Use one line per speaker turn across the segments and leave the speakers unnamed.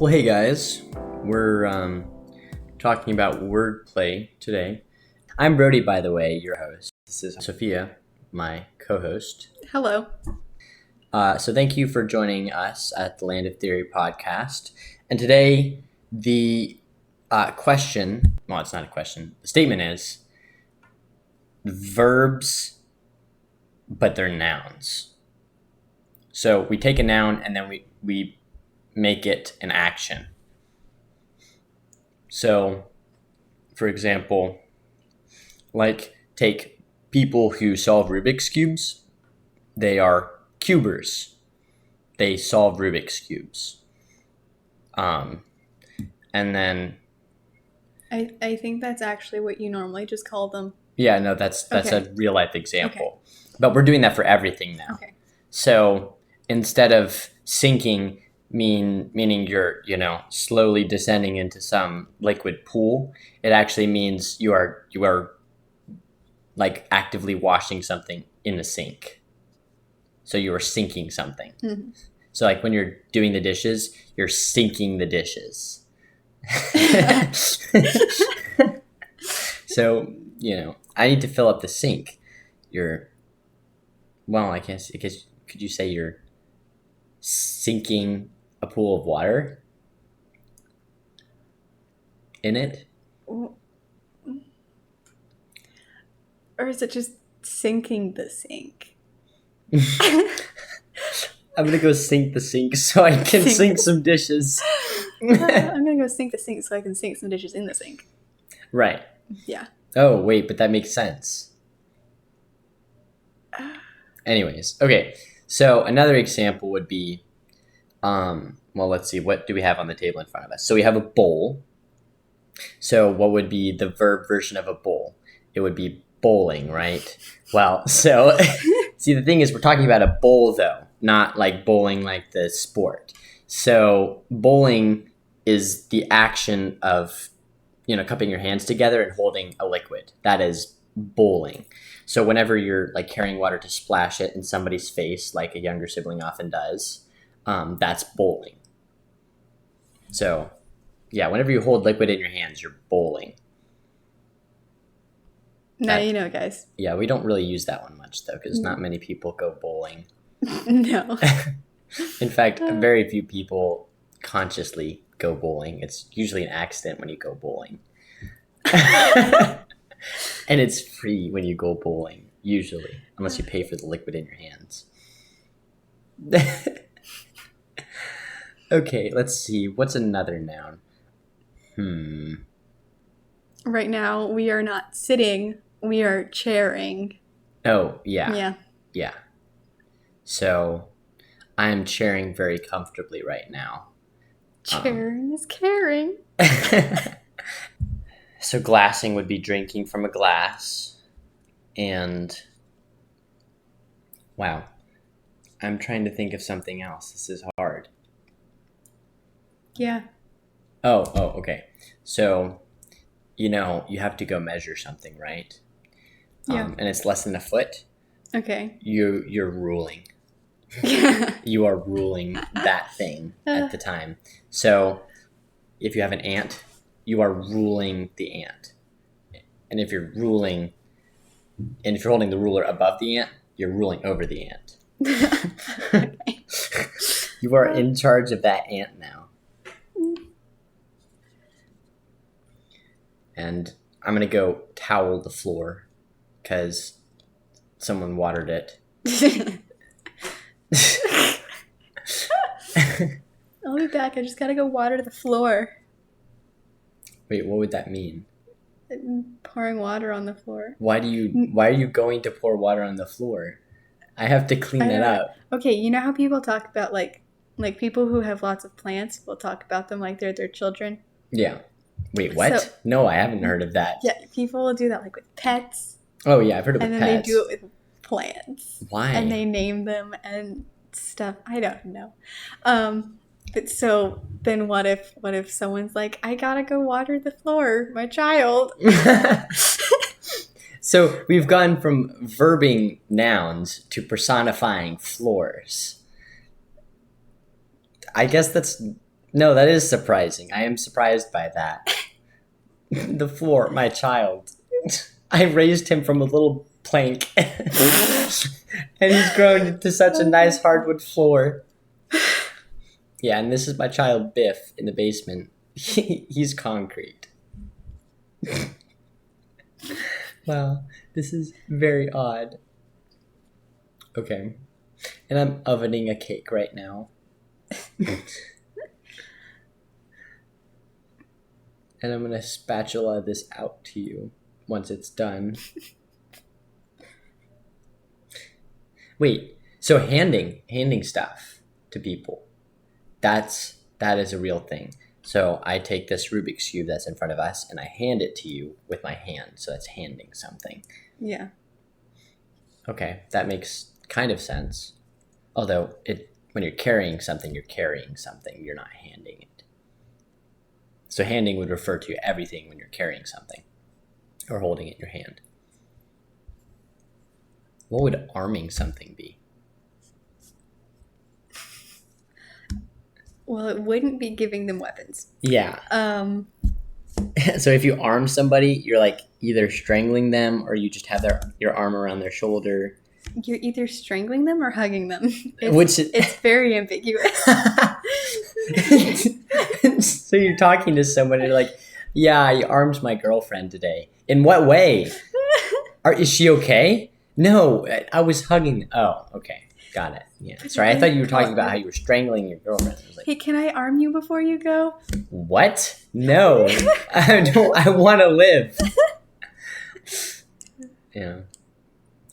Well, hey guys, we're talking about wordplay today. I'm Brody, by the way, your host. This is Sophia, my co-host.
Hello.
So thank you for joining us at the Land of Theory podcast. And today, the question, well, it's not a question. The statement is verbs, but they're nouns. So we take a noun and then we make it an action. So, for example, like take people who solve Rubik's Cubes. They are cubers. They solve Rubik's Cubes. And then...
I think that's actually what you normally just call them.
Yeah, no, that's
Okay.
a real life example.
Okay.
But we're doing that for everything now.
Okay.
So instead of sinking, meaning you're, slowly descending into some liquid pool, it actually means you are like actively washing something in the sink. So you are sinking something.
Mm-hmm.
So like when you're doing the dishes, you're sinking the dishes. So, I need to fill up the sink. I guess, could you say you're sinking a pool of water in it?
Or is it just sinking the sink?
I'm going to go sink the sink so I can sink some dishes.
I'm going to go sink the sink so I can sink some dishes in the sink.
Right.
Yeah.
Oh, wait, but that makes sense. Anyways, okay. So another example would be, let's see, what do we have on the table in front of us? So we have a bowl. So what would be the verb version of a bowl? It would be bowling, right? Well, so see, the thing is, we're talking about a bowl, though, not like bowling like the sport. So bowling is the action of, cupping your hands together and holding a liquid. That is bowling. So whenever you're like carrying water to splash it in somebody's face, like a younger sibling often does, that's bowling. So yeah, whenever you hold liquid in your hands, you're bowling.
Now you know, guys.
Yeah, we don't really use that one much, though, because not many people go bowling.
No.
In fact, very few people consciously go bowling. It's usually an accident when you go bowling. And it's free when you go bowling, usually, unless you pay for the liquid in your hands. Okay, let's see. What's another noun?
Right now, we are not sitting. We are chairing.
Oh, yeah.
Yeah.
So, I am chairing very comfortably right now.
Chairing is caring.
So glassing would be drinking from a glass. And wow, I'm trying to think of something else. This is hard.
Yeah.
Oh, okay. So, you have to go measure something, right?
Yeah.
And it's less than a foot.
Okay.
You're ruling. You are ruling that thing at the time. So if you have an ant, you are ruling the ant. And if you're holding the ruler above the ant, you're ruling over the ant.
Okay.
You are in charge of that ant now. And I'm going to go towel the floor because someone watered it.
I'll be back. I just gotta go water the floor.
Wait, what would that mean?
Pouring water on the floor.
Why are you going to pour water on the floor? I have to clean that up.
Okay, you know how people talk about like people who have lots of plants will talk about them like they're their children?
Yeah. Wait, what?
So,
no, I haven't heard of that.
Yeah, people will do that like with pets.
Oh yeah, I've heard of
and
pets.
And then they do it with plants.
Why?
And they name them and stuff. I don't know. But so then what if someone's like, I gotta go water the floor, my child.
So we've gone from verbing nouns to personifying floors. I guess that's No, that is surprising. I am surprised by that. The floor, my child. I raised him from a little plank. And he's grown into such a nice hardwood floor. Yeah, and this is my child Biff in the basement. He's concrete. Wow, this is very odd. Okay. And I'm ovening a cake right now. And I'm gonna spatula this out to you once it's done. Wait, so handing stuff to people, that is a real thing. So I take this Rubik's Cube that's in front of us and I hand it to you with my hand. So that's handing something.
Yeah.
Okay, that makes kind of sense. Although when you're carrying something, you're not handing it. So handing would refer to everything when you're carrying something or holding it in your hand. What would arming something be?
Well, it wouldn't be giving them weapons.
Yeah. So if you arm somebody, you're like either strangling them or you just have your arm around their shoulder.
You're either strangling them or hugging them.
It's
very ambiguous.
So you're talking to someone and you're like, yeah, I armed my girlfriend today. In what way? Is she okay? No, I was hugging. Oh, okay. Got it. Yeah. Sorry, I thought you were talking about how you were strangling your girlfriend. I was like,
Hey, can I arm you before you go?
What? No. I want to live. Yeah.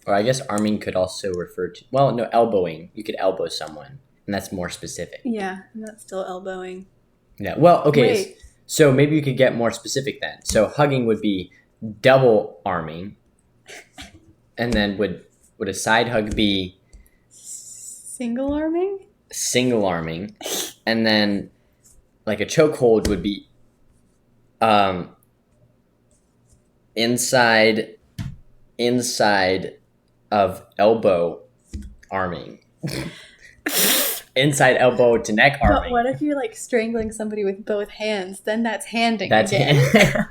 Or I guess arming could also refer to, well, no, elbowing. You could elbow someone, and that's more specific.
Yeah, and that's still elbowing.
Yeah. Well, okay.
Wait.
So maybe you could get more specific then. So hugging would be double arming. And then would a side hug be
single arming?
Single arming. And then like a chokehold would be inside of elbow arming. Inside elbow to neck arming.
But what if you're like strangling somebody with both hands? Then that's handing.
That's
again.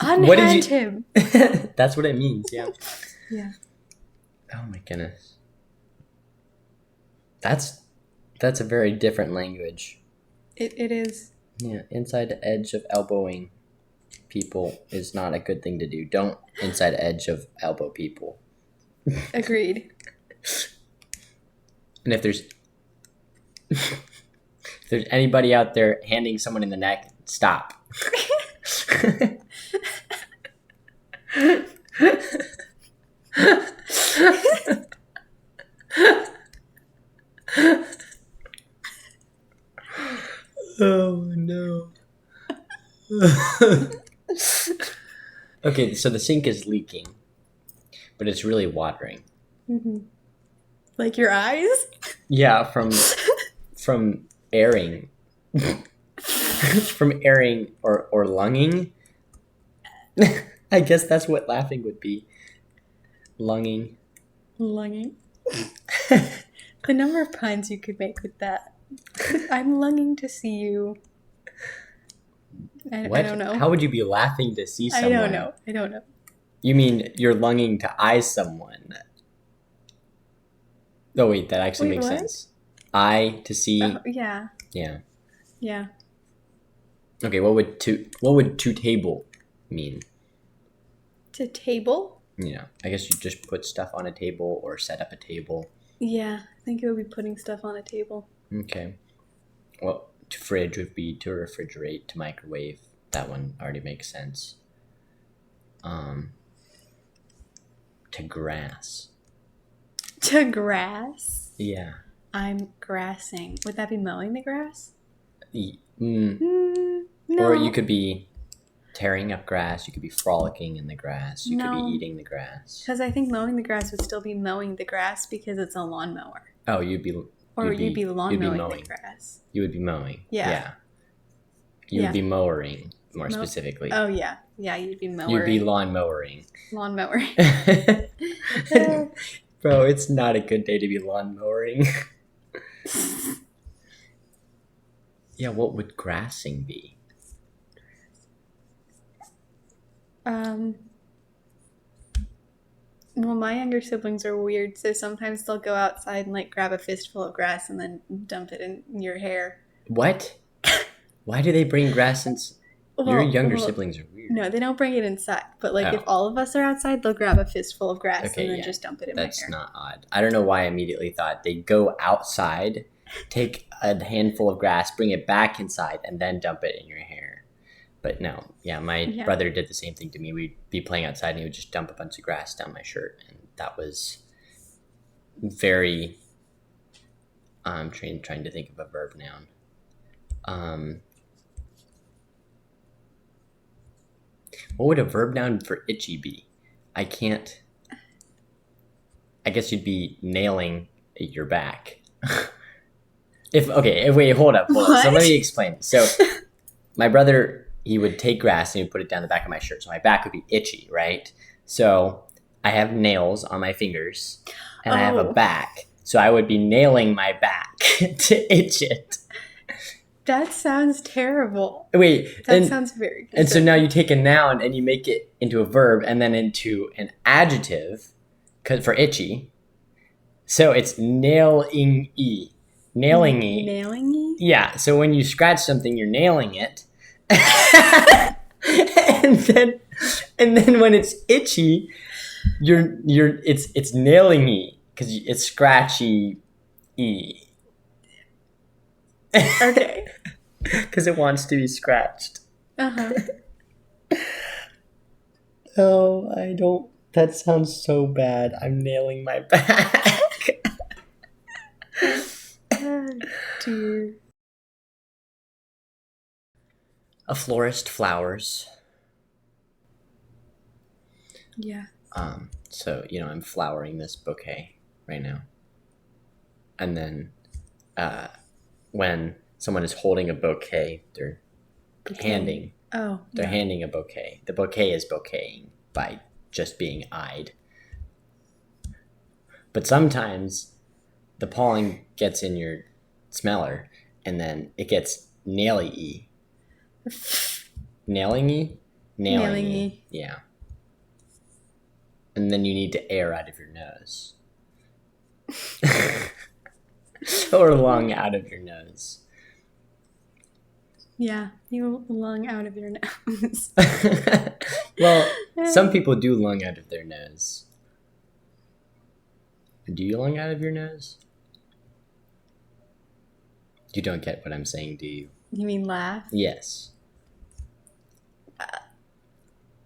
Unhand him.
That's what it means, yeah.
Yeah.
Oh my goodness. That's a very different language.
It is.
Yeah, inside the edge of elbowing people is not a good thing to do. Don't inside edge of elbow people.
Agreed.
And if there's anybody out there handing someone in the neck, stop. Oh no. Okay, so the sink is leaking, but it's really watering.
Mm-hmm. Like your eyes?
Yeah, from airing. From airing or lunging. I guess that's what laughing would be. Lunging.
Lunging. The number of puns you could make with that. I'm longing to see you. I don't know.
How would you be laughing to see someone?
I don't know.
You mean you're longing to eye someone? Oh wait, that actually makes sense. Eye to see.
Yeah.
Yeah.
Yeah.
Okay, what would to table mean?
To table?
Yeah, I guess you just put stuff on a table or set up a table.
Yeah, I think it would be putting stuff on a table.
Okay. Well, to fridge would be to refrigerate, to microwave. That one already makes sense. To grass.
To grass?
Yeah.
I'm grassing. Would that be mowing the grass?
No. Or you could be tearing up grass. You could be frolicking in the grass. You could be eating the grass.
Because I think mowing the grass would still be mowing the grass because it's a lawnmower.
Oh, you'd be
mowing the grass.
You would be mowing.
Yeah.
You would be mowering, more specifically.
Oh, yeah. Yeah, you'd be mowing.
You'd be lawn mowering.
Lawn mowering.
Bro, it's not a good day to be lawn mowering. Yeah, what would grassing be?
Well, my younger siblings are weird, so sometimes they'll go outside and like grab a fistful of grass and then dump it in your hair.
What? Why do they bring grass in? Your younger
Well,
siblings are weird.
no, they don't bring it inside. But like if
Oh.
all of us are outside, they'll grab a fistful of grass
Okay,
and then
yeah.
just dump it in my
That's
hair.
not odd. I don't know why I immediately thought they'd go outside, take a handful of grass, bring it back inside, and then dump it in your hair. But no, yeah, my brother did the same thing to me. We'd be playing outside and he would just dump a bunch of grass down my shirt. And that was very, I'm trying to think of a verb noun. What would a verb noun for itchy be? I guess you'd be nailing your back. Wait, hold up. So let me explain. So my brother, he would take grass and he would put it down the back of my shirt. So my back would be itchy, right? So I have nails on my fingers and I have a back. So I would be nailing my back to itch it.
That sounds terrible.
Wait.
That sounds very good.
And so now you take a noun and you make it into a verb and then into an adjective for itchy. So it's nailing-y. Nailing-y.
Nailing-y?
Yeah. So when you scratch something, you're nailing it. and then when it's itchy, it's nailing-y because it's scratchy-y.
Okay.
Because it wants to be scratched.
Uh-huh.
Oh, I don't. That sounds so bad. I'm nailing my back.
Oh, dear.
A florist flowers.
Yeah.
So, I'm flowering this bouquet right now. And then when someone is holding a bouquet, they're handing a bouquet. The bouquet is bouqueting by just being eyed. But sometimes the pollen gets in your smeller and then it gets naily-y. Nailing-y? Nailing-y. Yeah. And then you need to air out of your nose. Or lung out of your nose.
Yeah, you lung out of your nose.
Well, some people do lung out of their nose. Do you lung out of your nose? You don't get what I'm saying, do you?
You mean laugh?
Yes.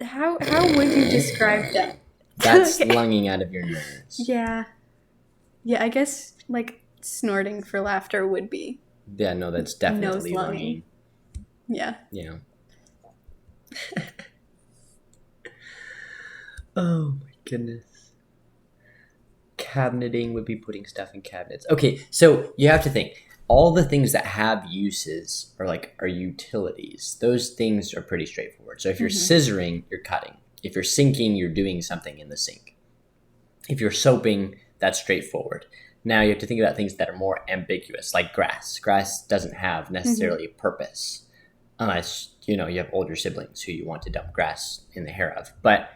How would you describe that?
That's lunging out of your nose.
Yeah. Yeah, I guess like snorting for laughter would be.
Yeah, no, that's definitely
nose
lunging.
Yeah.
Yeah. Oh my goodness. Cabineting would be putting stuff in cabinets. Okay, so you have to think. All the things that have uses are utilities. Those things are pretty straightforward. So if you're scissoring, you're cutting. If you're sinking, you're doing something in the sink. If you're soaping, that's straightforward. Now you have to think about things that are more ambiguous, like grass. Grass doesn't have necessarily a purpose, unless you have older siblings who you want to dump grass in the hair of. But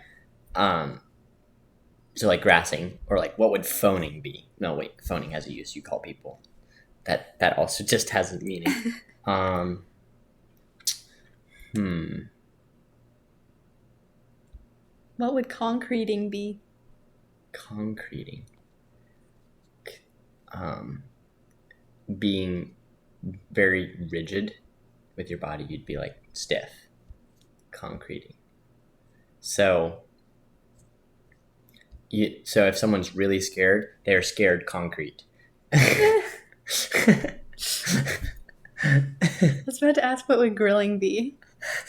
so like grassing, or like what would phoning be? No, wait, phoning has a use. You call people. That also just has a meaning.
What would concreting be?
Concreting. Being very rigid with your body, you'd be like stiff. Concreting. So if someone's really scared, they're scared concrete.
I was about to ask what would grilling be.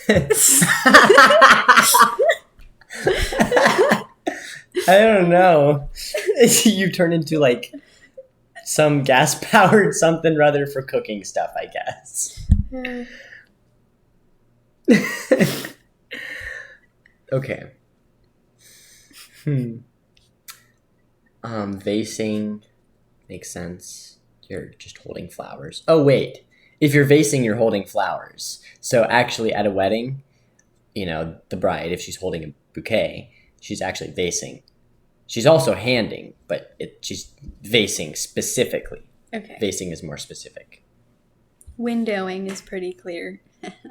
I don't know. You turn into like some gas-powered something rather for cooking stuff, I guess. Okay. Vasing makes sense. You're just holding flowers. Oh, wait. If you're vasing, you're holding flowers. So actually, at a wedding, the bride, if she's holding a bouquet, she's actually vasing. She's also handing, but she's vasing specifically.
Okay.
Vasing is more specific.
Windowing is pretty clear.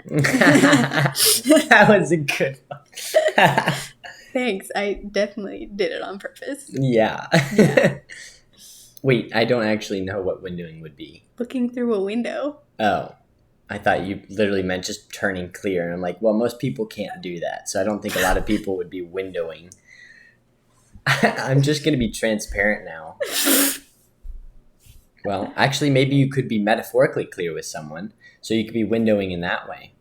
That was a good one.
Thanks. I definitely did it on purpose.
Yeah. Wait, I don't actually know what windowing would be.
Looking through a window.
Oh, I thought you literally meant just turning clear. And I'm like, well, most people can't do that. So I don't think a lot of people would be windowing. I'm just going to be transparent now. Well, actually, maybe you could be metaphorically clear with someone. So you could be windowing in that way.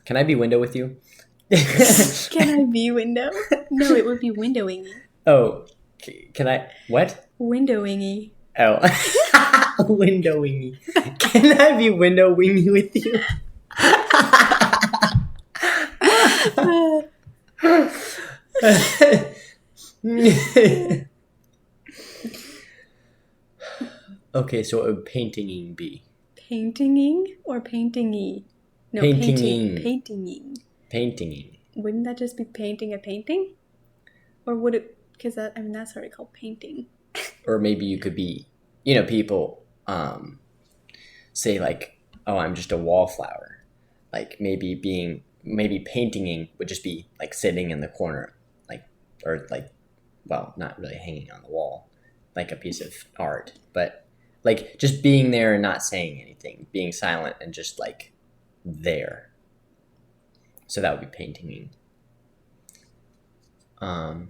Can I be window with you?
Can I be window? No, it would be windowingy.
Oh, can I? What?
Windowingy.
Oh, windowingy. Can I be window wingy with you? Okay, so what would paintinging be?
Paintinging or paintingy? No,
Paintinging.
Paintinging.
Paintinging.
Wouldn't that just be painting a painting? Or would it, because that's already called painting.
Or maybe you could be, people say like, oh, I'm just a wallflower. Like maybe paintinging would just be like sitting in the corner, not really hanging on the wall, like a piece of art, but like just being there and not saying anything, being silent and just like there. So that would be paintinging. Wow,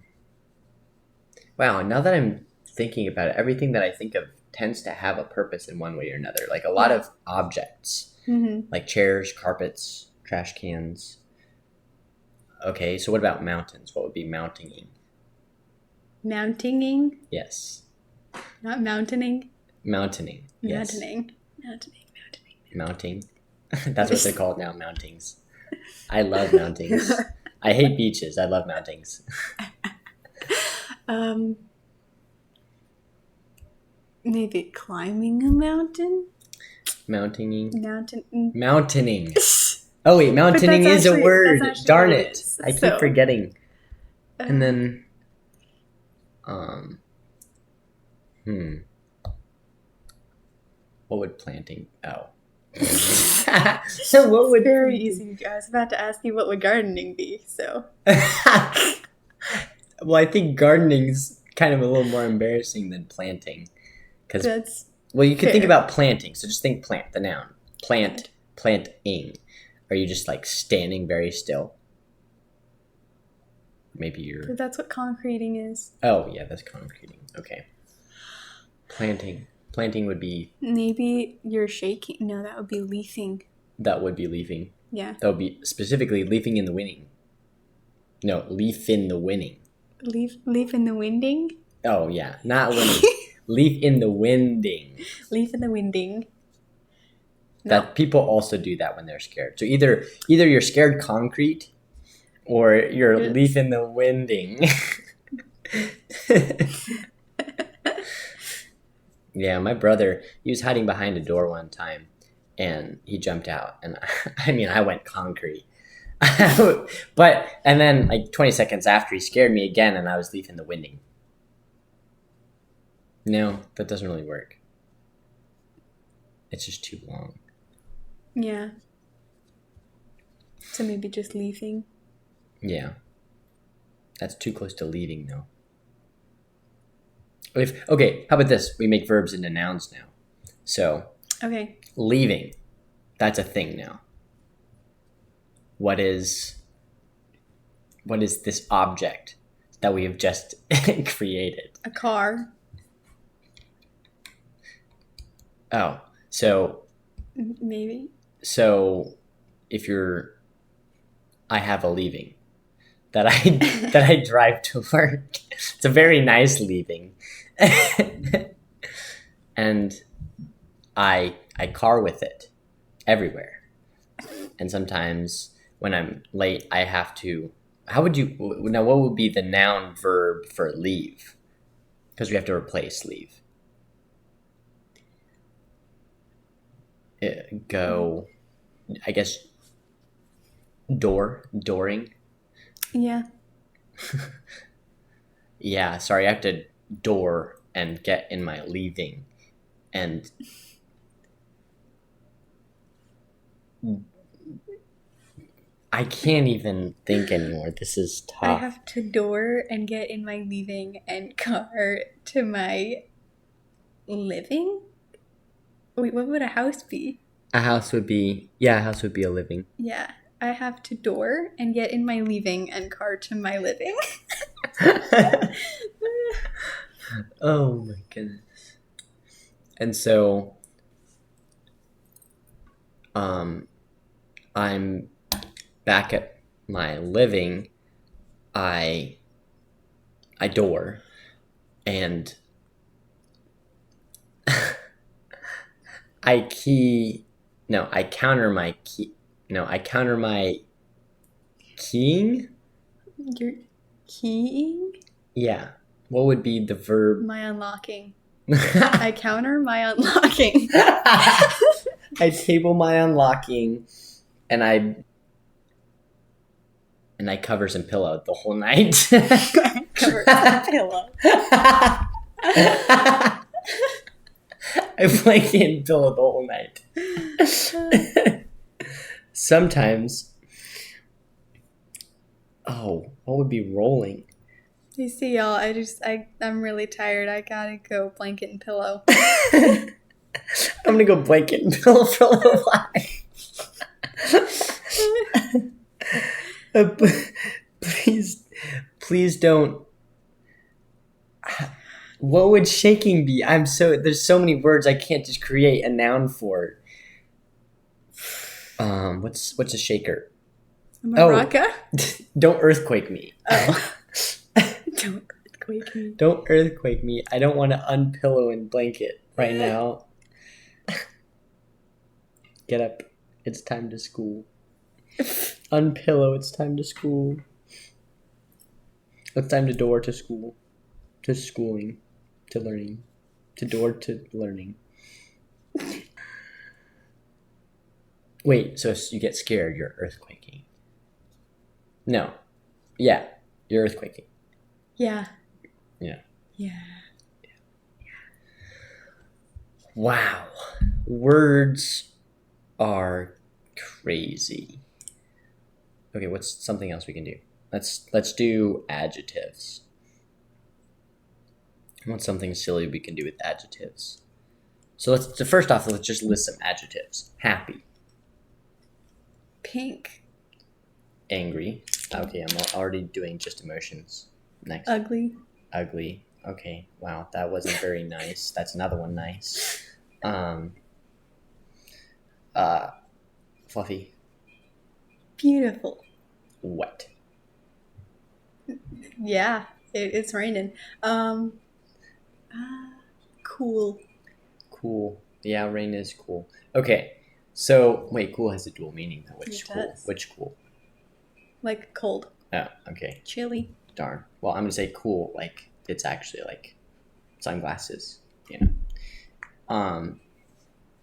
now that I'm thinking about it, everything that I think of tends to have a purpose in one way or another. Like a lot of objects, like chairs, carpets, trash cans. Okay, so what about mountains? What would be mountinging?
Mountinging?
Yes.
Not mountaining?
Mountaining. Yes. Mounting. That's what they're called now, mountings. I love mountings. I hate beaches. I love mountings.
Maybe climbing a mountain?
Mountaining.
Mountaining.
Mountaining. Oh wait, mountaining is a word. Darn it. I keep forgetting. And then what would planting
So what would very easy. I was about to ask you what would gardening be, so
well, I think gardening's kind of a little more embarrassing than planting. Because you could think about planting. So just think plant, the noun. Planting. Are you just like standing very still? Maybe you're...
That's what concreting is.
Oh, yeah, that's concreting. Okay. Planting. Planting would be...
Maybe you're shaking. No, that would be leafing.
That would be leafing.
Yeah.
That would be specifically leafing in the winning. No, leaf in the winning.
Leaf in the winding?
Oh, yeah. Not winning. Leaf in the winding.
Leaf in the winding.
That people also do that when they're scared. So either you're scared concrete or you're leaf in the winding. Yeah, my brother, he was hiding behind a door one time and he jumped out and I went concrete. And then like 20 seconds after he scared me again and I was leaf in the winding. No, that doesn't really work. It's just too long.
Yeah. So maybe just leafing.
Yeah. That's too close to leaving, though. Okay, how about this? We make verbs into nouns now. So,
okay,
leaving. That's a thing now. What is this object that we have just created?
A car.
Oh, so
maybe.
So if I have a leaving that I drive to work. It's a very nice leaving. And I car with it everywhere. And sometimes when I'm late, I have to... what would be the noun verb for leave? Because we have to replace leave. Go, I guess, dooring.
Yeah.
Yeah, sorry, I have to door and get in my leaving. And I can't even think anymore. This is
I
tough.
have to door and get in my leaving and car to my living? Wait, what would a house be?
A house would be a living.
Yeah. I have to door and get in my leaving and car to my living.
Oh my goodness. And so I'm back at my living. I door and I counter my key. No, I counter my keying.
You're keying?
Yeah. What would be the verb?
My unlocking. I counter my unlocking.
I table my unlocking, and I cover some pillow the whole night.
Cover some pillow.
I blanket and pillow the whole night. Sometimes. Oh, what would be rolling?
You see, y'all, I'm really tired. I gotta go blanket and pillow.
I'm gonna go blanket and pillow for a little while. Please don't. What would shaking be? There's so many words I can't just create a noun for. What's a shaker?
A maraca?
Don't earthquake me.
Oh. Don't earthquake me.
Don't earthquake me. I don't want to unpillow and blanket right now. Get up. It's time to school. Unpillow. It's time to school. It's time to door to school. To schooling. To learning. To door to learning. Wait, so you get scared, you're earthquaking. No. Yeah, you're earthquaking.
Yeah.
Yeah.
Yeah.
Wow. Words are crazy. Okay, what's something else we can do? Let's do adjectives. What's something silly we can do with adjectives? So first off, let's just list some adjectives. Happy.
Pink.
Angry. Okay, I'm already doing just emotions. Next.
Ugly.
Ugly. Okay. Wow, that wasn't very nice. That's another one nice. Fluffy.
Beautiful.
Wet.
Yeah, it's raining. Cool.
Cool. Yeah, rain is cool. Okay. So wait, cool has a dual meaning though. Which
It
cool?
does.
Which cool?
Like cold.
Oh, okay.
Chilly.
Darn. Well, I'm gonna say cool. Like it's actually like sunglasses.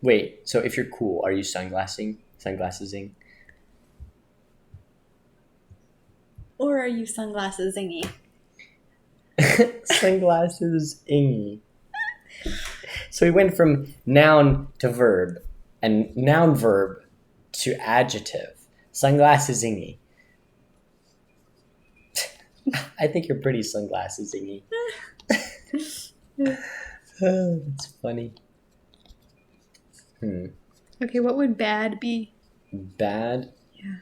Wait. So if you're cool, are you sunglassing?
Or are you sunglasses zingy?
Sunglasses ingy. So we went from noun to verb, and noun verb to adjective. Sunglasses zingy. I think you're pretty sunglasses zingy. Oh, that's funny.
Okay, what would bad be?
Bad.
Yeah.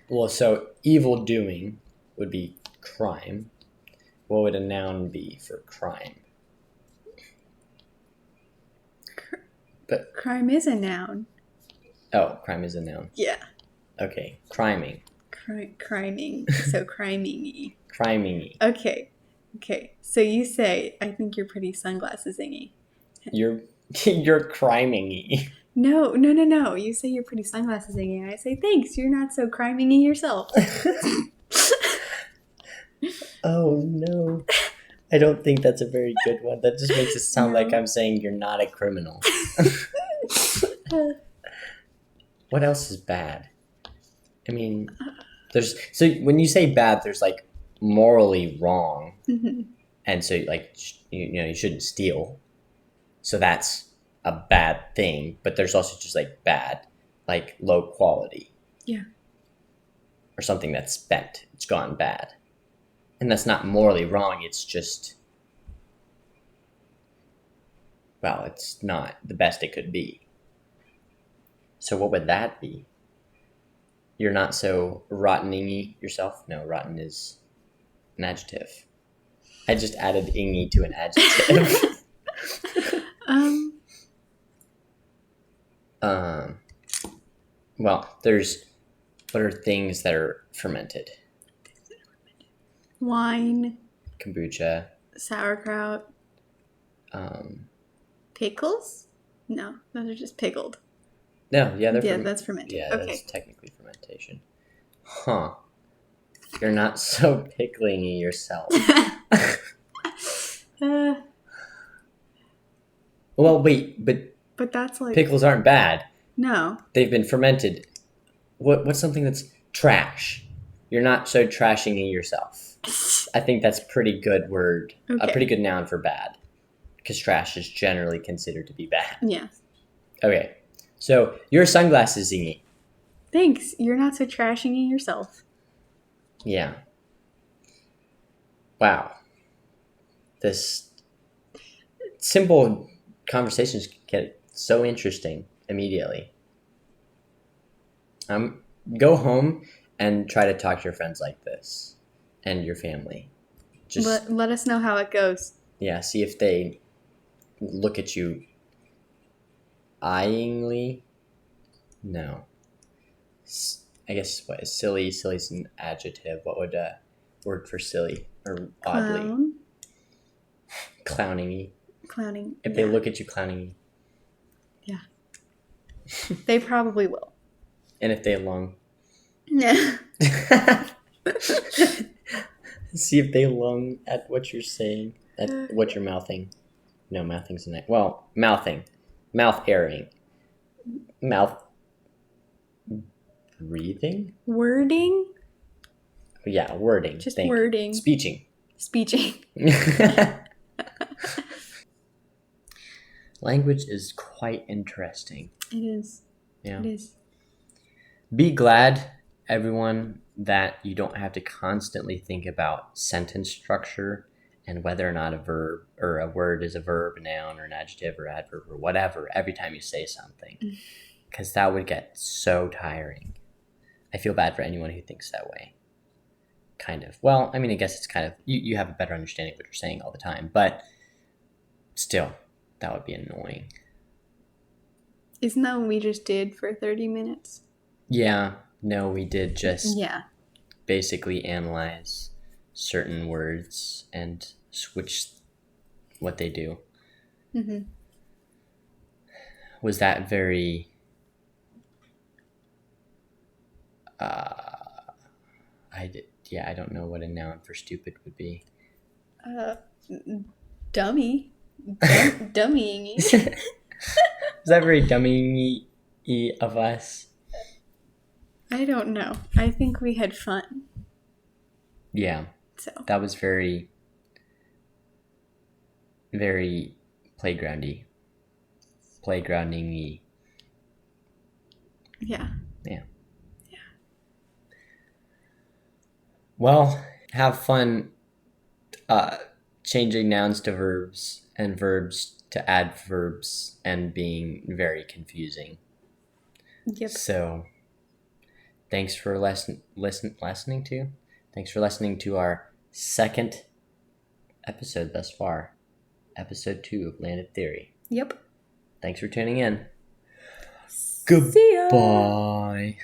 Well, so evil doing would be crime. What would a noun be for crime? But
Crime is a noun.
oh, crime is a noun.
Yeah.
Okay, criming.
Criming. So criming-y.
Criming.
Okay. So you say, I think you're pretty sunglasses zingy.
You're criming-y.
No. You say you're pretty sunglasses zingy, and I say, thanks, you're not so criming-y yourself.
Oh no. I don't think that's a very good one. That just makes it sound
No.
like I'm saying you're not a criminal. What else is bad? I mean, so when you say bad, there's like morally wrong, and so like you shouldn't steal. So that's a bad thing. But there's also just like bad, like low quality.
Yeah.
Or something that's spent. It's gone bad, and that's not morally wrong. It's just, well, it's not the best it could be. So what would that be? You're not so rotten-ingy yourself? No, rotten is an adjective. I just added ingy to an adjective. Well, what are things that are fermented?
Wine,
Kombucha.
sauerkraut, pickles? No, those are just pickled.
No, yeah,
that's fermented.
Yeah,
Okay.
that's technically fermentation. Huh. You're not so pickling yourself. Well, wait,
but that's like
pickles aren't bad.
no.
They've been fermented. What's something that's trash? You're not so trashing yourself. I think that's a pretty good word.
Okay.
A pretty good noun for bad. Because trash is generally considered to be bad.
Yeah.
Okay. So, your sunglasses, Zingy.
Thanks. You're not so trashing it yourself.
Yeah. Wow. This simple conversations get so interesting immediately. Go home and try to talk to your friends like this and your family. Just
Let us know how it goes.
Yeah, see if they look at you eyingly. No. I guess what is silly? Silly's an adjective. What would a word for silly or oddly?
Clown.
Clowning-y.
Clowning.
If they look at you clowning-y.
Yeah. They probably will.
And if they long.
Yeah.
See if they lung at what you're saying, at what you're mouthing. No, mouthing's in it. Well, mouthing. Mouth airing. Mouth breathing?
Wording?
Yeah, wording.
Just wording.
Speeching. Language is quite interesting.
It is.
Yeah.
It is.
Be glad, everyone, that you don't have to constantly think about sentence structure and whether or not a verb or a word is a verb, a noun, or an adjective or adverb or whatever every time you say something. Because that would get so tiring. I feel bad for anyone who thinks that way. Kind of. Well, I mean, I guess it's kind of, you have a better understanding of what you're saying all the time, but still, that would be annoying.
Isn't that what we just did for 30 minutes?
Yeah. No, we did just
Yeah.
basically analyze certain words and switch what they do.
Mm-hmm.
Was that very I don't know what a noun for stupid would be.
Dummy. Dummying.
Is that very dummying of us?
I don't know. I think we had fun.
Yeah.
So
That was very, very playgroundy. Playgrounding-y.
yeah.
Well, have fun changing nouns to verbs and verbs to adverbs and being very confusing.
Yep.
So, thanks for listening to. Thanks for listening to our second episode thus far, episode 2 of Landed Theory.
Yep.
Thanks for tuning in.
See ya.
Goodbye.